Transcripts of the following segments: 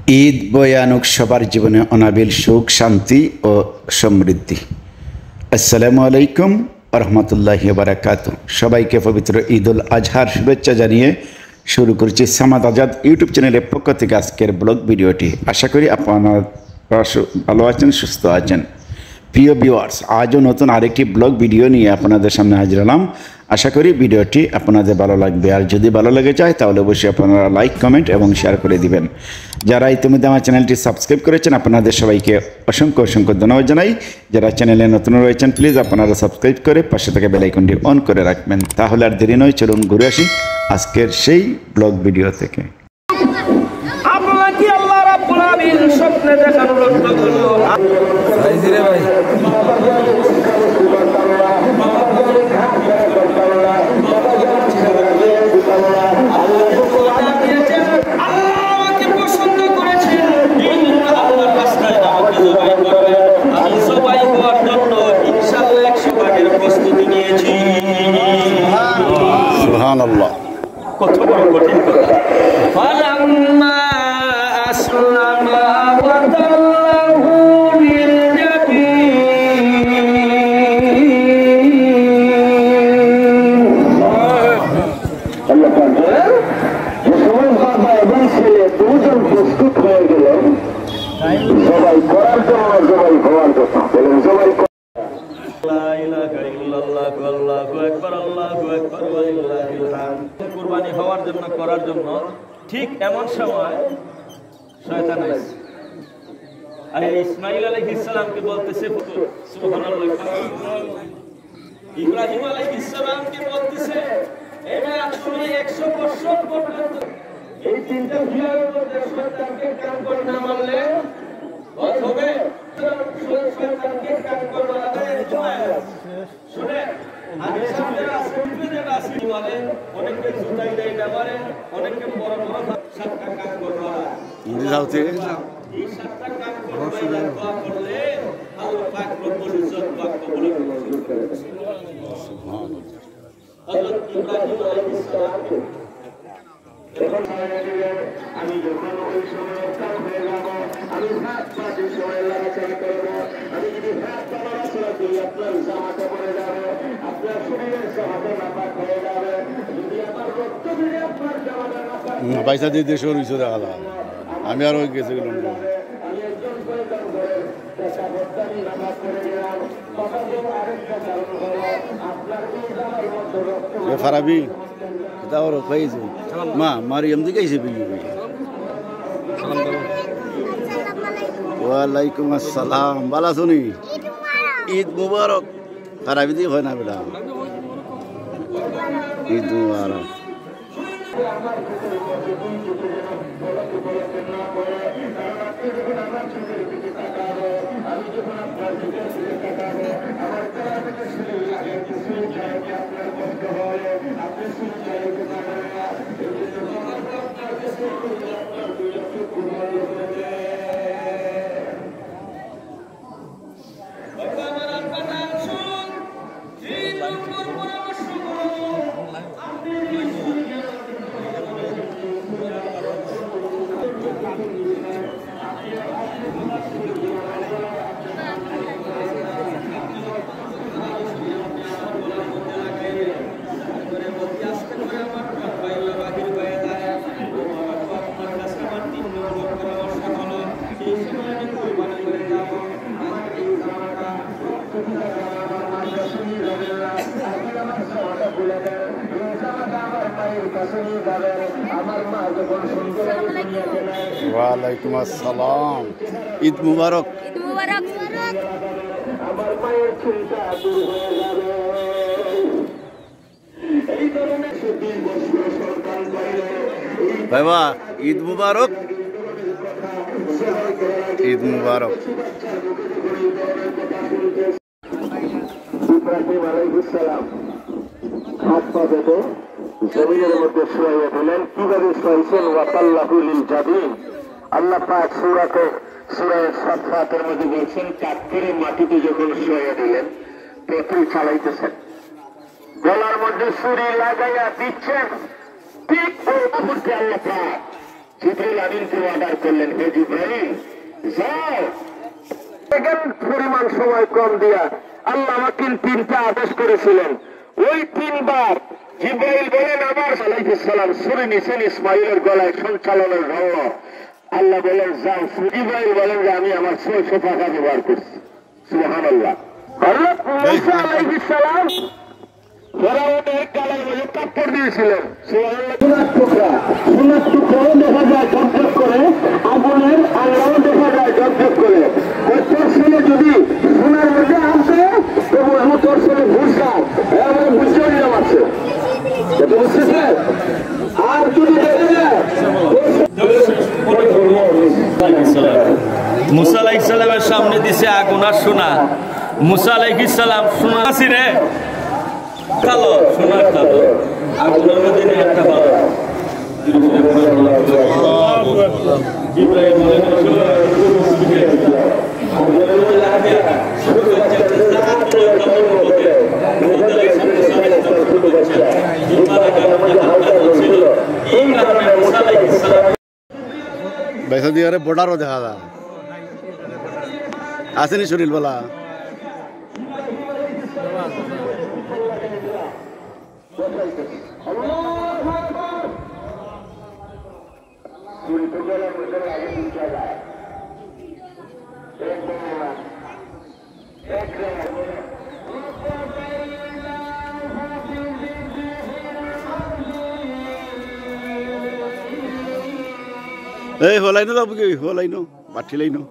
ঈদ বয়ে আনুক সবার জীবনে অনাবিল সুখ, শান্তি ও সমৃদ্ধি। আসসালামু আলাইকুম রহমতুল্লাহি বারাকাতু। সবাইকে পবিত্র ঈদ উল আজহার শুভেচ্ছা জানিয়ে শুরু করছি সামাদ আজাদ ইউটিউব চ্যানেলের পক্ষ থেকে আজকের ব্লগ ভিডিওটি। আশা করি আপনারা ভালো আছেন, সুস্থ আছেন। প্রিয় ভিউয়ার্স, আজও নতুন আরেকটি ব্লগ ভিডিও নিয়ে আপনাদের সামনে হাজির হলাম। আশা করি ভিডিওটি আপনাদের ভালো লাগবে, আর যদি ভালো লেগে যায় তাহলে অবশ্যই আপনারা লাইক, কমেন্ট এবং শেয়ার করে দিবেন। যারা ইতিমধ্যে আমার চ্যানেলটি সাবস্ক্রাইব করেছেন আপনাদের সবাইকে অসংখ্য অসংখ্য ধন্যবাদ জানাই। যারা চ্যানেলে নতুন রয়েছেন প্লিজ আপনারা সাবস্ক্রাইব করে পাশে থেকে বেল আইকনটি অন করে রাখবেন। তাহলে আর দেরি নয়, চলুন ঘুরে আসি আজকের সেই ব্লগ ভিডিও থেকে। আপনারা কি আল্লাহ রাব্বুল আলামিন স্বপ্নে দেখানোর লক্ষ্য করলো? ভাইজিরে ভাই আল্লাহকে পছন্দ করেছেন, আল্লাহর রাস্তায় আমাকে জবাই করবেন। আমি জবাই হওয়ার জন্য ইনশাআল্লাহ 100 ভাগের প্রস্তুতি নিয়েছি। সুবহানাল্লাহ। কত বড় কঠিন কথা। ফালাম্মা আসলামা ওয়া তাল্লাহু লিল জাবিন। আল্লাহ পাকের যে সময় বাবা এবং ছেলে দুজন প্রস্তুত হয়ে গেলেন সবাই করার জন্য, সবাই হওয়ার জন্য বলেন সবাই কুরবানি হওয়ার জন্য, করার জন্য ঠিক এমন সময় শয়তান আইছে। আর ইসমাঈল আলাইহিস সালামকে বলতেছে সুবহানাল্লাহ, ইব্রাহিম আলাইহিস সালামকে বলতেছে এবার তুমি 100 বছর পর্যন্ত এই তিনটা ভিড়ের মধ্যে শয়তানকে কাম করে না মানলে হবে। শয়তানকে কাম করবে না শুনে আমি সামনে আসি বলে, অনেকে জুতাই দেয় না মারে, অনেকে বড় বড় সাতটা কাম করবে না। এই সাতটা কাম করবে না করলে আল্লাহ পাক রব্বুল ইজ্জত পাক কবুল করবেন। সুবহানাল্লাহ। হযরত ইব্রাহিম আলাইহিস সালাম আমি যখন ওই সময় কাজ হয়ে যাব, আমি হাত পা যে সময় লাগাচাড়ি করবো, আমি যদি হাত পা লাগাচাড়া দিই আপনার জামাটা পড়ে যাবে, আপনার শরীরের জামাটা নাপাক হয়ে যাবে। যদি আমার রক্ত দিলে আপনার জামাটা নাপাক পয়সা দিয়ে দেশ হইছে দেখা আমি আর ওই গেছে গেলাম। আমি একজন শয়তান করে পেশাবদারি নামাজ করে দিলাম। কথাগুলো আরেকটা কারণ হলো আপনার এই জামার মধ্যে রক্ত ফারাবি তাও রখাইছে মা মারিয়াম দিকে আইছে বিলি ভাই। ওয়ালাইকুম আসসালাম, ভালো আছো নি? ঈদ মুবারক। ফারাবি দিয়ে হয় না বেটা, ঈদ মুবারক। ওয়ালাইকুম আসসালাম, ঈদ মুবারক। আমার মায়ের চিন্তা দূর হয়ে যাবে। এই ধরনের 20 বছর সন্তান পাইলে বাবা ঈদ মুবারক, ঈদ মুবারক। ইব্রাহিম আলাইহিস সালাম হাত পা বেঁধে জমিনের মধ্যে শুয়াইয়া দিলেন। কিভাবে শুয়াইছেন? ওয়াতাল্লাহু লিল জাবিন। আল্লাহ পাক সূরা সাফফাতের মধ্যে বলছেন, কাঠের মাটিতে যখন শুয়াইয়া দিলেন পেট্রোল চালাইতেছেন, গলার মধ্যে ছুরি লাগাইয়া দিচ্ছেন, ঠিক ওই মুহূর্তে আল্লাহ পাক জিবরাইল আমিনকে অর্ডার করলেন, হে জিবরাইল যাও, পরিমাণ সময় কম দিয়া আল্লাহ আমাকে 3টা আদেশ করেছিলেন। ওই 3বার জিবরাইল বলেন আবার আলাইহিস সালাম ছুরি নিছেন ইসমাইলের গলায় সঞ্চালনের জন্য। আল্লাহ বলেন যাও। জিবরাইল বলেন যে আমি আমার 600 টাকা ব্যবহার করছি। সুবহানাল্লাহ। হযরত মুসা আলাইহিস সালাম ফেরাউনের গালের মধ্যে থাপ্পড় দিয়েছিলেন। সোনার টুকরা দেখা যায় ঝকঝক করে, আগুনের আল্লাহও দেখা যায় ঝকঝক করে। ওই তরসিলে যদি সোনার মধ্যে আসে তবু এমন তরসিলে ভুষা এমন ভুষিয়ে নিলাম আছে, বুঝতেছে। আর যদি দেখে যায় মুসা আলাইহিস সালামের সামনে দিছে আগুন আর সোনা। মুসা আলাইহিস সালাম সোনা আছে রে কালো, সোনার কালো, আগুনের মধ্যে একটা ভালো। জিবরাইল বলেন বেসা দিয়ে বর্ডারও দেখা যায়। আসেনি শরীর বলা এই হলাই না যাবো কি হলাই নো পাঠিলাই নো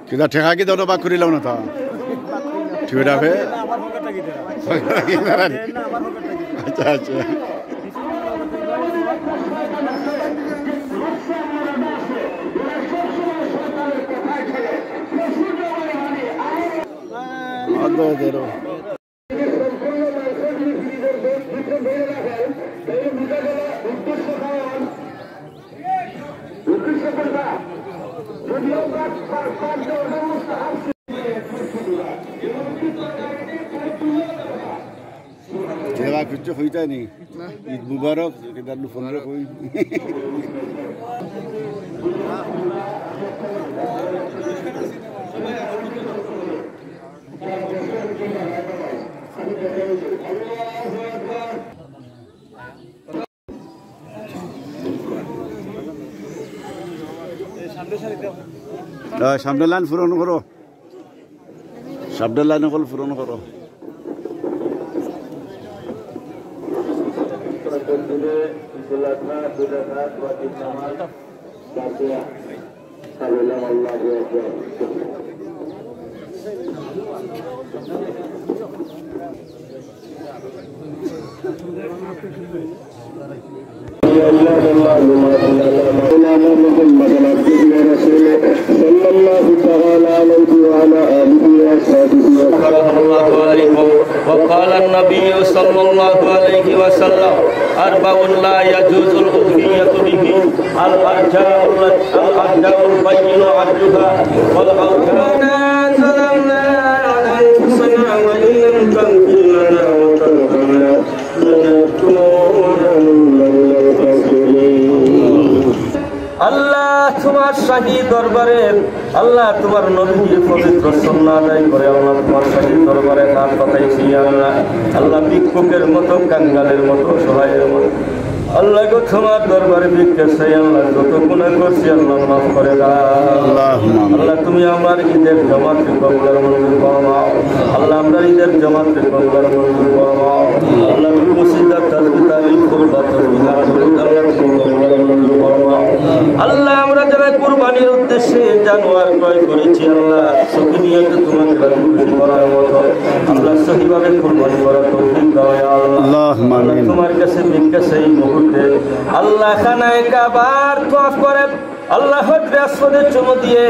কিনা ঠেকা কি দাও বাক করিলাম না তা ঠিক আছে। আচ্ছা আচ্ছা দেরো কিছু হইতাই নি ঈদ মুবারক কেদার ফোন কই সামনে লাইন পূরণ করো, সামনের লাইন হল পূরণ করো। وقال النبي صلى الله عليه وسلم أربع لا يجوز الأضحية به: الأرجاء البين عدلها، والأوثان ظلمنا أنفسنا وإن لم تغفر لنا وترحمنا لنكونن من الخاسرين। আল্লাহ তোমার শাহী দরবারে, আল্লাহ তোমার নবীর পবিত্র সুন্নাহ আদায় করে আল্লাহ তোমার শাহী দরবারে হাত পাতাইছি। আল্লাহ আল্লাহ ভিক্ষুকের মতো, কাঙ্গালের মতো, সহায়ের মতো আল্লাহ গো তোমার দরবারে ভিক্ষা চাই। আল্লাহ যত গুনাহ করছি আল্লাহ মাফ করে দাও। আল্লাহ তুমি আমার ঈদের জামাতকে কবুল মঞ্জুর ফরমাও। আল্লাহ আমরা ঈদের জামাতকে কবুল মঞ্জুর ফরমাও। আল্লাহ তুমি মুসিদা তাসবিহ তালিম কুরবাত বিনা আল্লাহ তুমি কবুল মঞ্জুর ফরমাও। আল্লাহ আমরা যারা কুরবানির উদ্দেশ্যে জানোয়ার ক্রয় করেছি আল্লাহ সহি নিয়তে তোমাকে রাজি খুশি করার মতো আল্লাহ সহিভাবে কুরবানি করার তৌফিক দাও ইয়া আল্লাহ। তোমার কাছে ভিক্ষা চাই মুহূর্তে আল্লাহ খানায়ে কাবার তওয়াফ করে আল্লাহ আসফাদের চুমু দিয়ে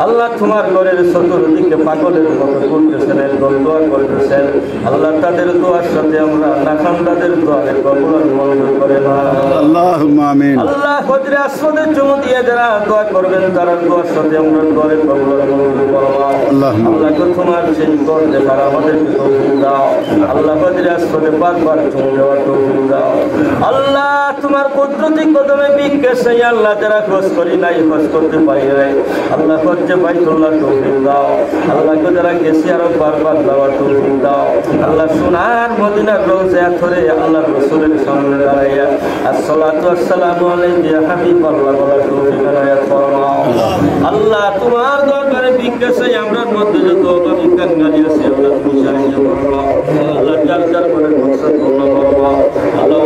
আল্লাহ তোমার ঘরের চতুর্দিকে পাগলের মতো করতেছেন, দোয়া করতেছেন। আল্লাহ তাদের দোয়ার সাথে আমরা নাখান তাদের দোয়ারে কবুল মঞ্জুর করে না। আল্লাহুম্মা আমিন। আল্লাহ হজরে আসফাদের চুমু দিয়ে যারা দোয়া করবেন তারা দোয়ার সাথে আমরা দোয়ারে কবুল মঞ্জুর করো। আল্লাহকে তোমার সেই ঘর দেখার আমাদেরকে তৌফিক দাও। আল্লাহ হজরে আসফাদে বারবার চুমু দেওয়ার তৌফিক দাও। আল্লাহ তোমার কুদরতি কদমে বিজ্ঞেস আল্লাহ যারা খোঁজ করি নাই, খোঁজ করতে পারি নাই, আল্লাহ হজ্জে বাইতুল্লাহ তৌফিক দাও। আল্লাহকে যারা গেছি আরো বারবার দেওয়ার তৌফিক দাও। আল্লাহ সোনার মদিনার রোজা ধরে আল্লাহ রাসূলের সামনে দাঁড়াইয়া আসসালাতু ওয়াসসালামু আলাইকা ইয়া হাবিবাল্লাহ বলার তৌফিক আনায়াত ফরমাও। আল্লাহ তোমার দরবারে বিজ্ঞেস আমরার মধ্যে যত অবিজ্ঞান গাড়ি আছে আল্লাহ তুমি সাহায্য করো। আল্লাহ যার যার করে ভরসা করো বাবা। আল্লাহ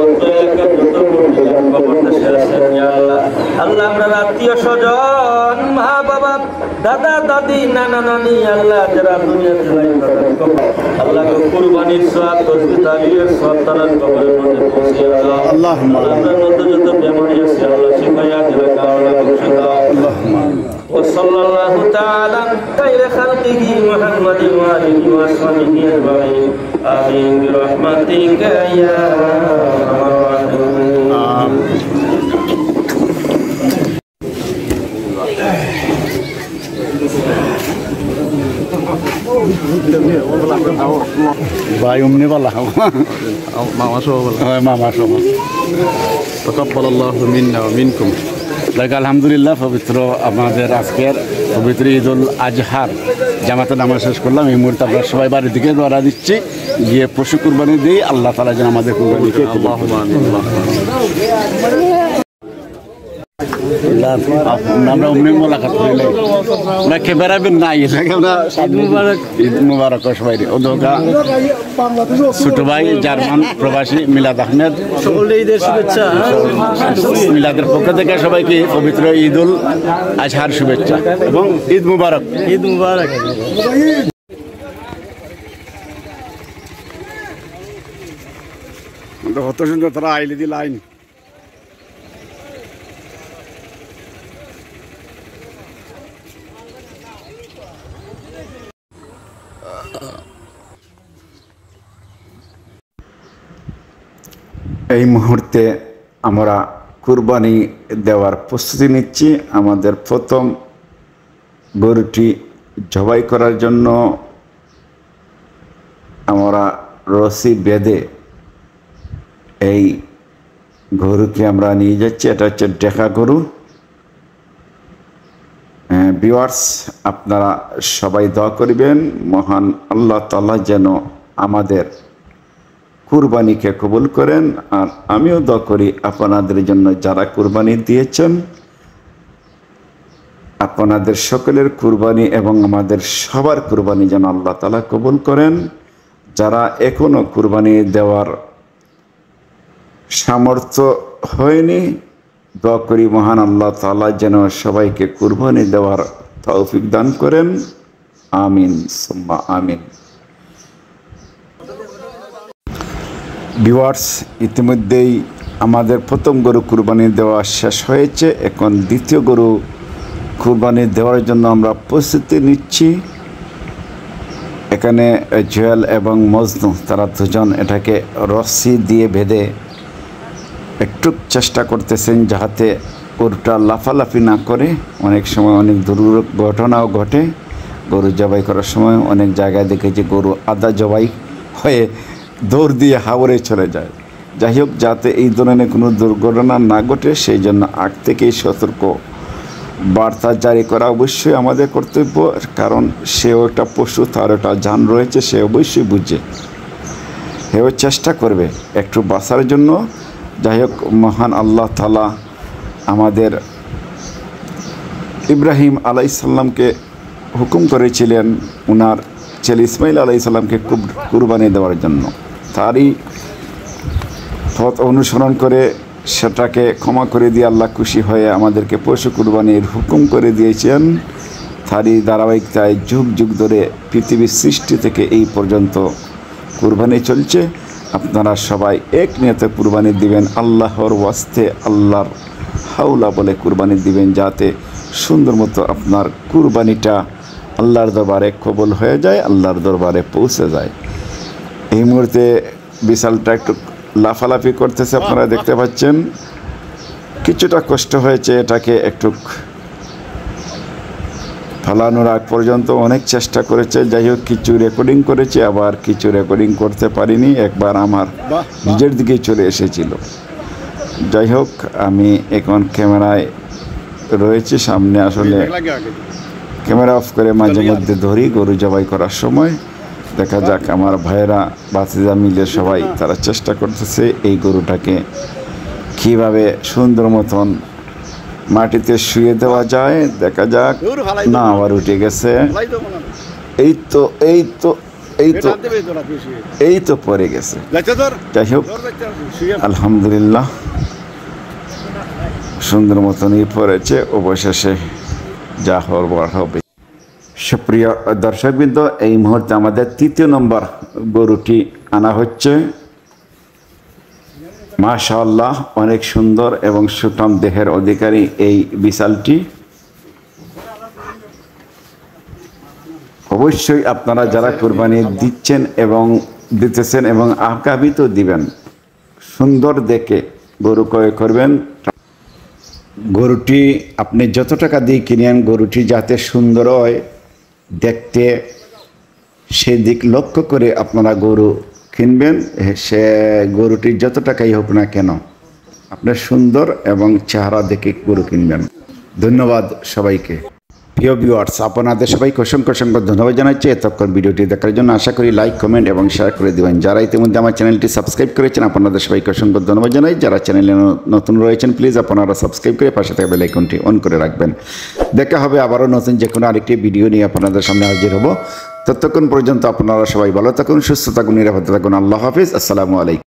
আল্লাহ আমরা আত্মীয় স্বজন মা বাবা দাদা দাদি নানা নানি আল্লাহ যারা দুনিয়াতে নাই আল্লাহ কুরবানির সওয়াব তসবিতালির সওয়াব তারা কবরের মধ্যে পৌঁছে দাও। আল্লাহুম্মা আমাদের মধ্যে যত বেমারি আছে আল্লাহ শিফায়া দিলে কারণে বংশে দাও। আল্লাহুম্মা وصلى الله تعالى خير خلقه محمد وآله وصحبه أجمعين آمين برحمتك يا أرحم الراحمين. ভাই অমনি বলা মামা সহ মামা সহ তাকাব্বালাল্লাহু মিন্না ওয়া মিনকুম। আলহামদুলিল্লাহ পবিত্র আমাদের আজকের পবিত্র ঈদুল আজহার জামাতে নামাজ শেষ করলাম। এই মুহূর্তে আমরা সবাই বাড়ির দিকে রওনা দিচ্ছি, গিয়ে পশু কুরবানি দিই। আল্লাহ তাআলা যেন আমাদের কুরবানিকে আল্লাহুম্মা আমিন। আমরা অমনি মোলাকাত করিলে আমরা কে বেড়াবেন নাই আমরা ঈদ মুবারক সবাই ওদোকা ছোট ভাই জার্মান প্রবাসী মিলাদ আহমেদ ঈদের শুভেচ্ছা। মিলাদের পক্ষ থেকে সবাইকে পবিত্র ঈদুল আজহার শুভেচ্ছা এবং ঈদ মুবারক। ঈদ মুবারক। কত সুন্দর তারা আইলি দি লাইন। এই মুহূর্তে আমরা কুরবানি দেওয়ার প্রস্তুতি নিচ্ছি। আমাদের প্রথম গরুটি জবাই করার জন্য আমরা রশি বেঁধে এই গরুকে আমরা নিয়ে যাচ্ছি। এটা হচ্ছে ডেকা গরু। ভিউয়ার্স, আপনারা সবাই দোয়া করবেন মহান আল্লাহ তাআলা যেন আমাদের কুরবানিকে কবুল করেন। আর আমিও দোয়া করি আপনাদের জন্য যারা কুরবানি দিয়েছেন, আপনাদের সকলের কুরবানি এবং আমাদের সবার কুরবানি যেন আল্লাহ তাআলা কবুল করেন। যারা এখনো কুরবানি দেওয়ার সামর্থ্য হয়নি, দোয়া করি মহান আল্লাহ তাআলা যেন সবাইকে কুরবানি দেওয়ার তৌফিক দান করেন। আমিন সুম্মা আমিন। ভিউয়ার্স, ইতিমধ্যেই আমাদের প্রথম গরু কুরবানি দেওয়া শেষ হয়েছে। এখন দ্বিতীয় গরু কুরবানি দেওয়ার জন্য আমরা প্রস্তুতি নিচ্ছি। এখানে জুয়েল এবং মজনু তারা দুজন এটাকে রশি দিয়ে বেঁধে একটু চেষ্টা করতেছেন যাতে গরুটা লাফালাফি না করে। অনেক সময় অনেক দুর্ঘটনাও ঘটে। গরু জবাই করার সময় অনেক জায়গায় দেখেছি গরু আধা জবাই হয়ে দৌড় দিয়ে হাওড়ে চলে যায়। যাই হোক, যাতে এই ধরনের কোনো দুর্ঘটনা না ঘটে সেই জন্য আগ থেকেই সতর্ক বার্তা জারি করা অবশ্যই আমাদের কর্তব্য। কারণ সেও একটা পশু, তার একটা জান রয়েছে, সে অবশ্যই বুঝে, সেও চেষ্টা করবে একটু বাঁচার জন্য। যাই হোক, মহান আল্লাহ তাআলা আমাদের ইব্রাহিম আলাইহিসসালামকে হুকুম করেছিলেন ওনার ছেলে ইসমাইল আলাইহিসসালামকে কুরবানি দেওয়ার জন্য। তারই পথ অনুসরণ করে সেটাকে ক্ষমা করে দিয়ে আল্লাহ খুশি হয়ে আমাদেরকে পশু কুরবানির হুকুম করে দিয়েছেন। তারই ধারাবাহিকতায় যুগ যুগ ধরে পৃথিবীর সৃষ্টি থেকে এই পর্যন্ত কুরবানি চলছে। আপনারা সবাই এক নিয়তে কুরবানি দিবেন আল্লাহর ওয়াস্তে, আল্লাহর হাউলা বলে কুরবানি দিবেন, যাতে সুন্দর মতো আপনার কুরবানিটা আল্লাহর দরবারে কবুল হয়ে যায়, আল্লাহর দরবারে পৌঁছে যায়। এই মুহূর্তে বিশালটা একটু লাফালাফি করতেছে, আপনারা দেখতে পাচ্ছেন। কিছুটা কষ্ট হয়েছে এটাকে একটু ফালানোর আগ পর্যন্ত অনেক চেষ্টা করেছে। যাই হোক, কিছু রেকর্ডিং করেছে, আবার কিছু রেকর্ডিং করতে পারিনি, একবার আমার নিজের দিকেই চলে এসেছিল। যাই হোক, আমি এখন ক্যামেরায় রয়েছি সামনে, আসলে ক্যামেরা অফ করে মাঝে মধ্যে ধরি গরু জবাই করার সময়। দেখা যাক, আমার ভাইয়েরা বাতিজা মিলে সবাই তারা চেষ্টা করতেছে এই গরুটাকে কীভাবে সুন্দর মতন মাটিতে শুয়ে দেওয়া যায়। দেখা যাক, না আবার উঠে গেছে, এই তো এই তো এই তো এই তো পড়ে গেছে। যাই হোক, আলহামদুলিল্লাহ সুন্দর মতনই পড়েছে, অবশেষে যা হবার হবে। সুপ্রিয় দর্শকবৃন্দ, এই মুহূর্তে আমাদের 3য় নম্বর গরুটি আনা হচ্ছে। মাশাআল্লাহ, অনেক সুন্দর এবং সুঠাম দেহের অধিকারী এই বিশালটি। অবশ্যই আপনারা যারা কুরবানি দিচ্ছেন এবং দিতেছেন এবং আগামী তো দিবেন, সুন্দর দেখে গরু ক্রয় করবেন। গরুটি আপনি যত টাকা দিয়ে কিনেন, গরুটি যাতে সুন্দর হয় দেখতে, সেদিক লক্ষ্য করে আপনারা গরু কিনবেন। সে গরুটি যত টাকাই হোক না কেন, আপনার সুন্দর এবং চেহারা দেখে গরু কিনবেন। ধন্যবাদ সবাইকে। প্রিয় ভিউয়ার্স, আপনাদের সবাইকে অসংখ্য অসংখ্য ধন্যবাদ জানাচ্ছি এতক্ষণ ভিডিওটি দেখার জন্য। আশা করি লাইক, কমেন্ট এবং শেয়ার করে দেবেন। যারা ইতিমধ্যে আমার চ্যানেলটি সাবস্ক্রাইব করেছেন, আপনাদের সবাইকে অসংখ্য ধন্যবাদ জানাই। যারা চ্যানেলে নতুন রয়েছেন, প্লিজ আপনারা সাবস্ক্রাইব করে পাশে থাকা বেল আইকনটি অন করে রাখবেন। দেখা হবে আবারও নতুন যে কোনো আরেকটি ভিডিও নিয়ে আপনাদের সামনে হাজির হব। ততক্ষণ পর্যন্ত আপনারা সবাই ভালো থাকুন, সুস্থ থাকুন, নিরাপদে থাকুন। আল্লাহ হাফিজ। আসসালামু আলাইকুম।